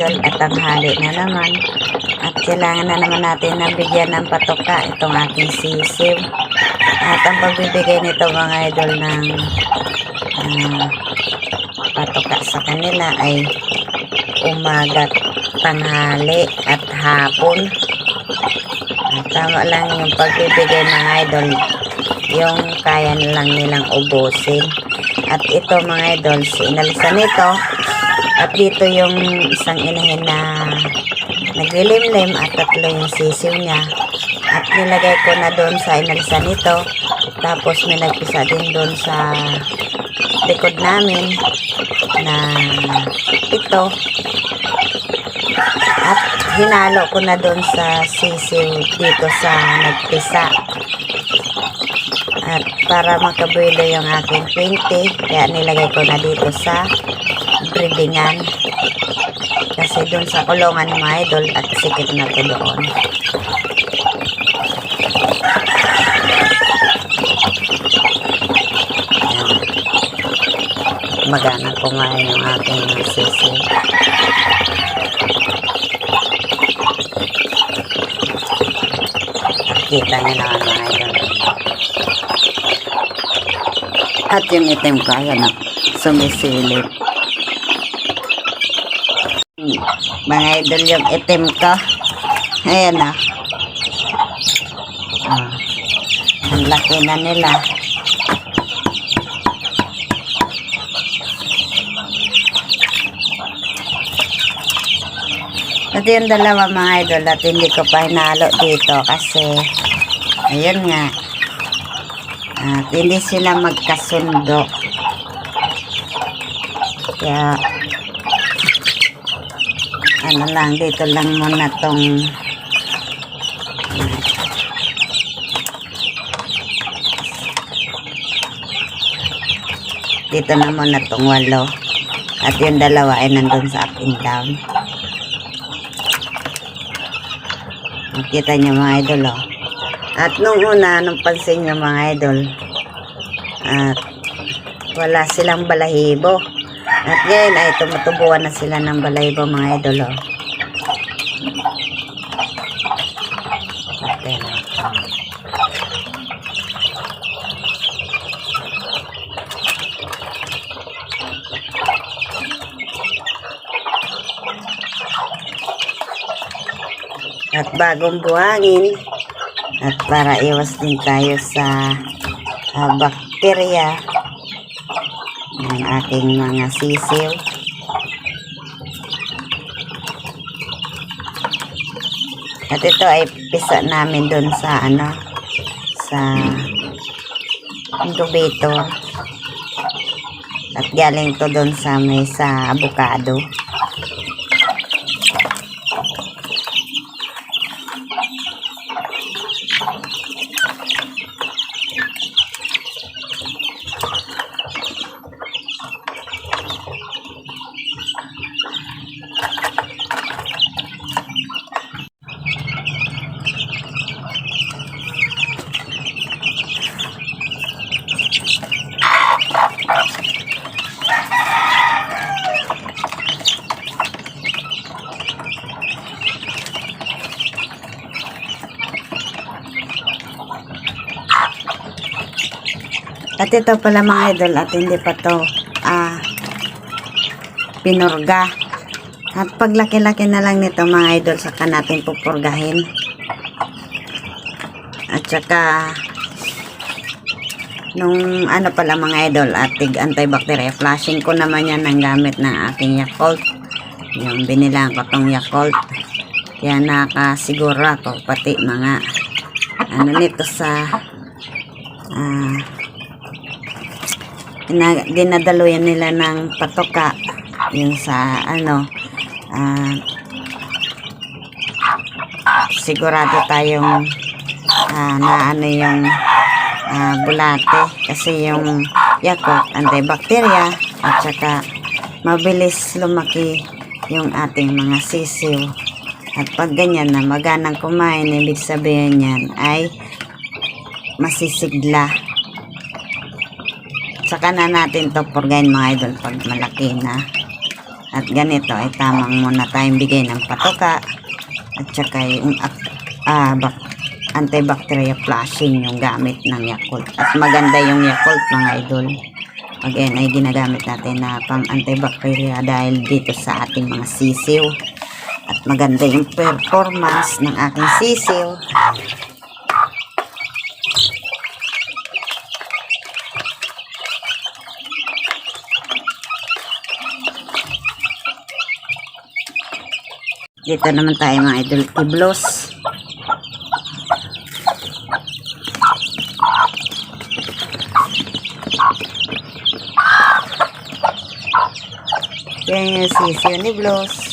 idol, at tanghali na naman. At kailangan na naman natin na bigyan ng patoka itong aking sisiw. At ang pagbibigay nito mga idol ng patoka sa kanila ay umaga, tanghali at hapon. At tama lang yung pagbibigay mga idol, yung kaya lang nilang ubusin. At ito mga idol, inalisan nito. At dito yung isang inahin na naglilimlim at tatlo yung sisiw niya. At nilagay ko na doon sa inalisan nito. Tapos may nagpisa din doon sa likod namin na ito. At hinalo ko na doon sa sisiw dito sa nagpisa. At para makabuelo yung aking 20, kaya nilagay ko na dito sa breedingan. Kasi doon sa kulungan mga idol at sikip na ko doon. Magana kumain yung aking sisiw. Kita nyo naman mga idol. At yung itim ko, ayan o, sumisilip. Mga idol, yung itim ko, ayan o. Ang laki na nila. At yung dalawa mga idol, at hindi ko pa hinalo dito kasi ayun nga, at hindi sila magkasundo. Kaya ano lang, dito lang muna tong dito na muna tong 8. At yung dalawa ay nandun sa up and down. Makita nyo mga idol oh. At nung una, nung pansin nyo mga idol, at wala silang balahibo. At ngayon ay tumutubuan na sila ng balahibo mga idol oh. Okay. At bagong buhangin, at para iwas din tayo sa bakterya ng aking mga sisiw. At ito ay pisa namin doon sa sa incubator. At galing to doon sa may sa avocado. At ito pala mga idol, at hindi pa to pinurga. At pag laki-laki na lang nito mga idol, saka natin pupurgahin. At saka nung pala mga idol, atig antibacteria, flashing ko naman yan ng gamit ng aking Yakult. Yung binilang ko tong Yakult. Kaya nakasiguro ako pati mga nito sa dinadaluyan nila ng patoka yung sa sigurado tayong yung bulate kasi yung Yakult antibacteria at saka mabilis lumaki yung ating mga sisiw. At pag ganyan na maganang kumain, ibig sabihin yan ay masisigla. Saka na natin to purgain mga idol pag malaki na. At ganito ay tamang muna tayong bigay ng patoka at saka yung antibacterial flushing yung gamit ng Yakult. At maganda yung Yakult mga idol. Again ay ginagamit natin na pang antibacterial dahil dito sa ating mga sisiw. At maganda yung performance ng aking sisiw. Dito naman tayo mga idol, kiblos. Yan yung sisiyo ni Blos.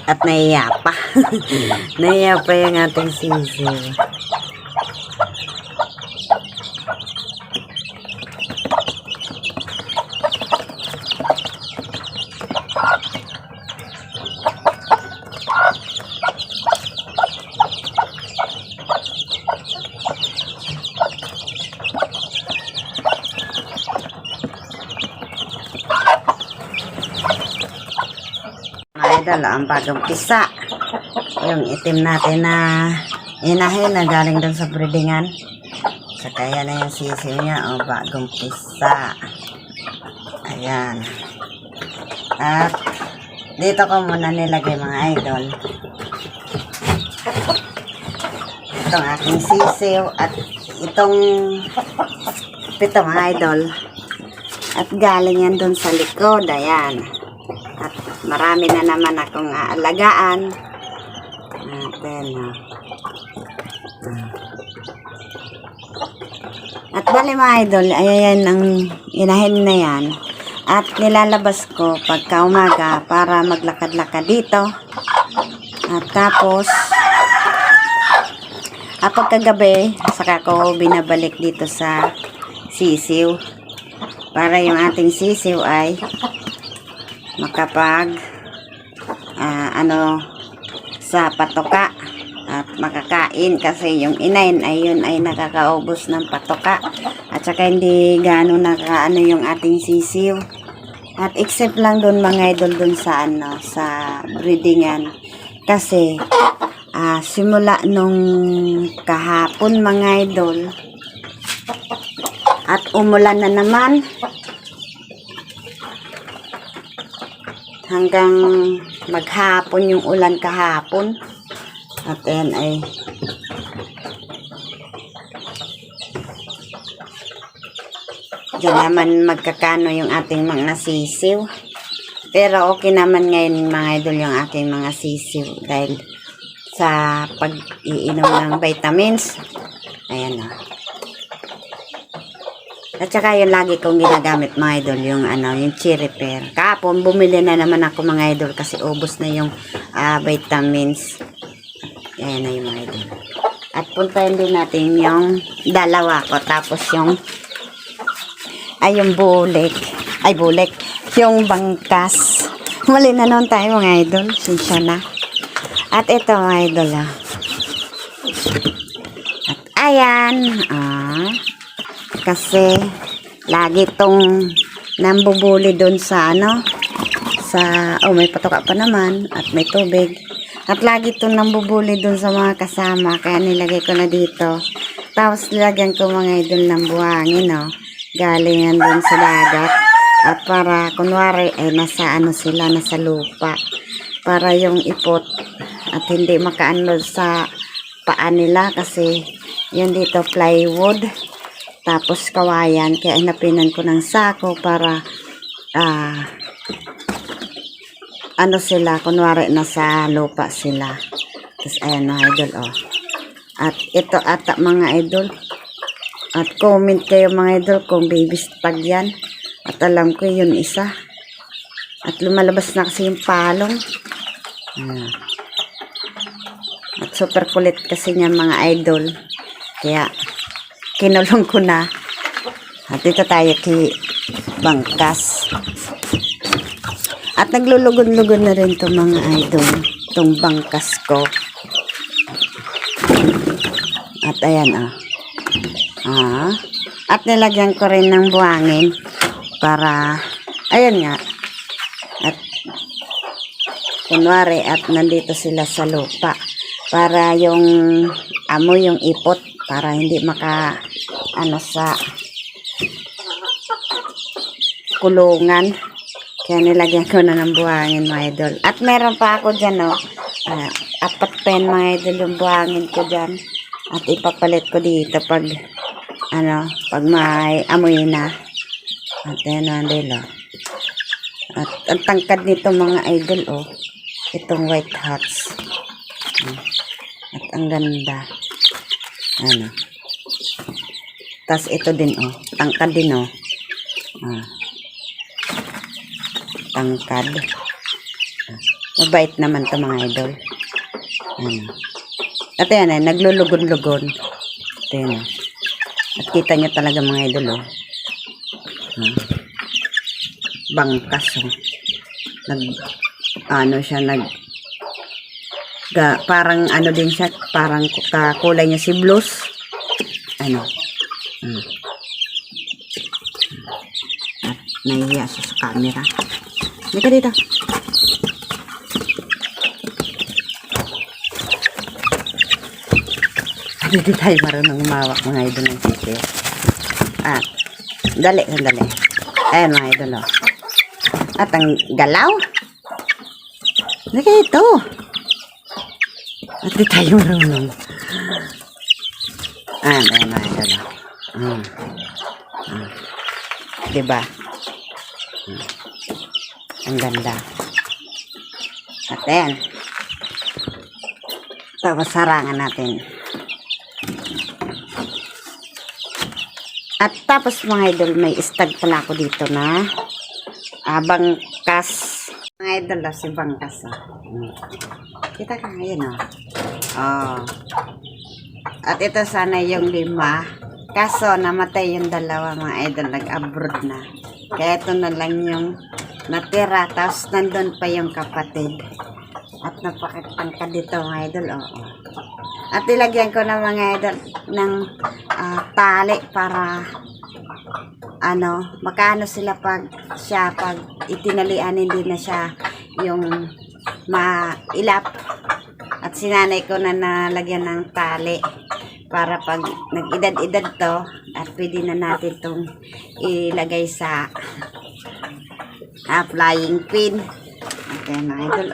At naiya pa. Naiya pa yung ating sisiyo. Idol, ang bagong pisa. Yung itim natin na inahin na galing dun sa breedingan. So, kaya na yung sisiw niya. O, bagong pisa. Ayan. At, dito ko muna nilagay mga idol. Itong aking sisiw. At itong pito mga idol. At galing yan dun sa likod. Ayan. At marami na naman akong aalagaan. At bali mga idol, ayan ang inahin na yan. At nilalabas ko pagka umaga para maglakad-lakad dito. At tapos, pagkagabi, saka ko binabalik dito sa sisiw. Para yung ating sisiw ay makapag sa patoka at makakain kasi yung inain ay yun ay nakakaubos ng patoka at saka hindi gaano nakaano yung ating sisiw. At except lang dun mga idol dun sa sa breedingan kasi simula nung kahapon mga idol at umulan na naman hanggang maghapon yung ulan kahapon. At ayan ay diyan naman magkakano yung ating mga sisiw. Pero okay naman ngayon mga idol yung aking mga sisiw dahil sa pag-iinom ng vitamins. Ayan o. At saka yung lagi kong ginagamit mga idol, yung yung cherry pear. Kahapon bumili na naman ako mga idol kasi ubos na yung vitamins. Ayan na yung mga idol. At puntahin din natin yung dalawa ko. Tapos yung yung bulik. Ay bulik. Yung bangkas. Mali na noon tayo mga idol. Sinsya na. At ito mga idol. At ayan. Kasi lagi tong nambubuli doon sa may patoka pa naman at may tubig at lagi tong nambubuli doon sa mga kasama kaya nilagay ko na dito. Tapos nilagyan ko mga idol ng buhangin galing yan doon sa dagat at para kunwari nasa sila nasa lupa para yung ipot at hindi makaano sa paa nila kasi yun dito plywood tapos kawayan kaya inapinan ko ng sako para sila kunwari nasa lupa sila. Tapos ayan mga idol at ito ata mga idol at comment kayo mga idol kung baby stag yan at alam ko yun isa at lumalabas na kasi yung palong at super kulit kasi niya mga idol kaya kinulong ko na. At dito tayo bangkas. At naglulugon-lugon na rin to mga idol, itong bangkas ko. At ayan at nilagyan ko rin ng buhangin para ayan nga. At kunwari at nandito sila sa lupa para yung amoy, yung ipot, para hindi maka sa kulungan. Kaya nilagyan ko na ng buhangin mga idol. At meron pa ako dyan apat pa yan mga idol yung buhangin ko dyan. At ipapalit ko dito pag pag may amoy na. At ayan mga idol At ang tangkad nito mga idol itong white hats. At ang ganda. Tas ito din tangkad din tangkad. Mabait naman to mga idol. At yan naglulugon-lugon. Ito yan At kita nyo talaga mga idol bangkas parang din siya, parang kulay niya si blues. At nahihiya siya sa camera. Dito dito. Hindi tayo marunong umawak mga idol ng sisiw. At dali. Ayan mga idol At ang galaw. Dito. At di tayo marunong. Ayan mga idol diba? Ang ganda. At ayan. Tapos sarangan natin. At tapos mga idol, may stag pala ako dito na bangkas. Mga idol si bangkas Kita ka ngayon At ito sana yung 5. Kaso namatay yung 2 mga idol, nag-abroad na. Kaya ito na lang yung natira. Tapos nandun pa yung kapatid. At napakatangka dito mga idol At ilagyan ko na mga idol ng tali para makaano sila pag itinalian, hindi na siya yung mailap. At sinanay ko na nalagyan ng tali para pag nag-edad-edad to at pwede na natin itong ilagay sa flying pin. At yan mga idol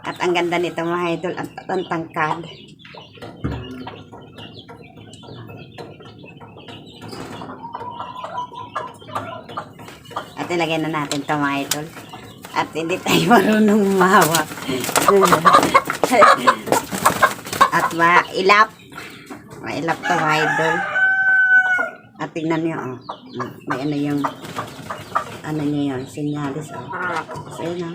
At ang ganda nito mga idol, at ang tangkad. At ilagay na natin ito mga idol. At hindi tayo marunong mahawak. At mailap to mga idol. At tingnan nyo may yung nyo yun, sinyalis so yun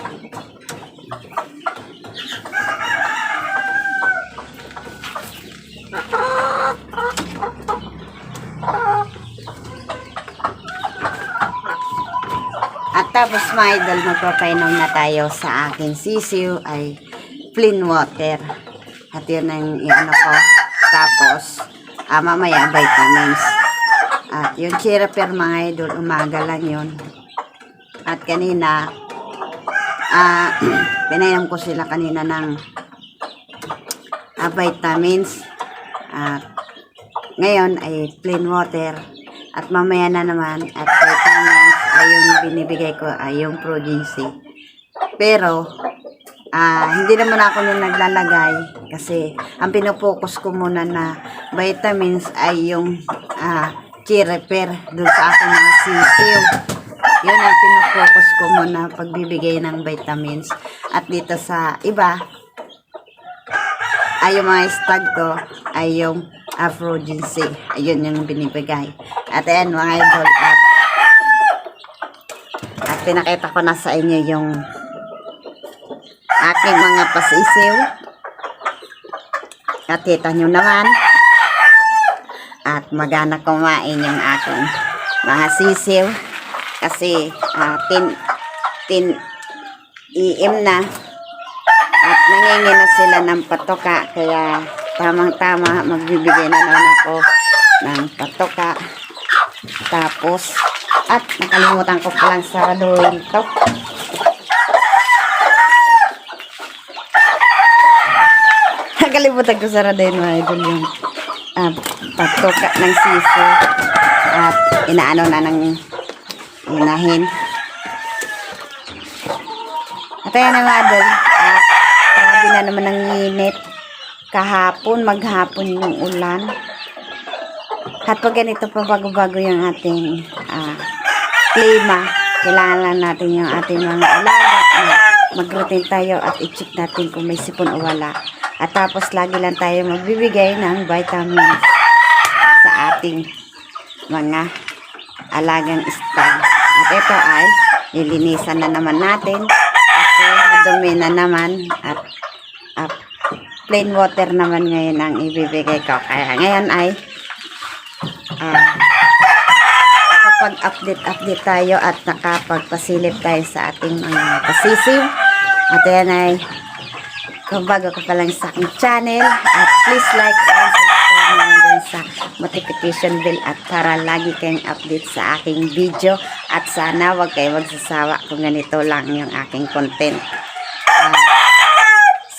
At tapos mga idol, magpapainom na tayo sa aking sisiw ay plain water. At yun ang ko. Tapos mamaya vitamins. At yung chiraper mga idol, umaga lang yun. At kanina pinainom ko sila kanina ng vitamins. At ngayon ay plain water. At mamaya na naman at vitamins ay yung binibigay ko ay yung Progency. Pero hindi naman ako nung naglalagay kasi ang pinopokus ko muna na vitamins ay yung chiraper dun sa aking mga sisiw. Yun ang pinopokus ko muna pagbibigay ng vitamins. At dito sa iba ay yung mga stag ko ay yung Progency. Ayun yung binibigay. At ayan mga idol, at pinakita ko na sa inyo yung aking mga pasisiw. At kita nyo naman. At magana kumain yung aking mga sisiw. kasi 10 AM na at nangingi na sila ng patoka, kaya tamang-tama magbibigay na naman ako ng patoka. Tapos at nakalimutan ko palang saraduhin to. Nakalimutan ko saraduhin mga idol yung patoka ng sisi at inaano na ng inahin. At ayan na mga idol, grabe na naman ang init. Kahapon, maghapon yung ulan. At pag ganito pa bago-bago yung ating klima, kailangan lang natin yung ating mga alaga. Mag-routine tayo at i-check natin kung may sipon o wala. At tapos lagi lang tayo magbibigay ng vitamins sa ating mga alagang isda. At ito ay lilinisan na naman natin kasi madumi na naman at plain water naman ngayon ang ibibigay ko. Kaya ngayon ay nakapag-update tayo at nakapagpasilip tayo sa ating mga pasisiw. At yan ay kung bago ka pa lang sa aking channel, at please like and subscribe naman dyan sa notification bell at para lagi kayong update sa aking video. At sana wag kayo magsasawa kung ganito lang yung aking content.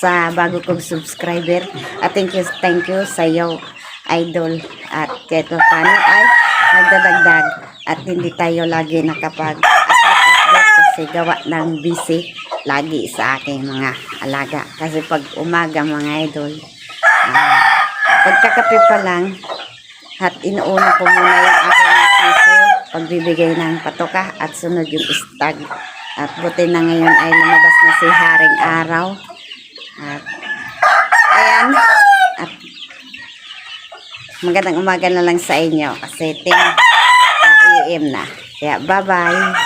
Sa bago kong subscriber, at thank you sa iyo idol, at kahit paano ay nagdadagdag at hindi tayo lagi nakapag-update kasi gawa ng busy lagi sa aking mga alaga. Kasi pag umaga mga idol, pagkakape pa lang at inuuna ko muna yung aking sisiw, pagbibigay ng patoka at sunod yung istag. At buti na ngayon ay lumabas na si Haring Araw. At ayan, at magandang umaga na lang sa inyo kasi 10 AM na. Kaya bye bye.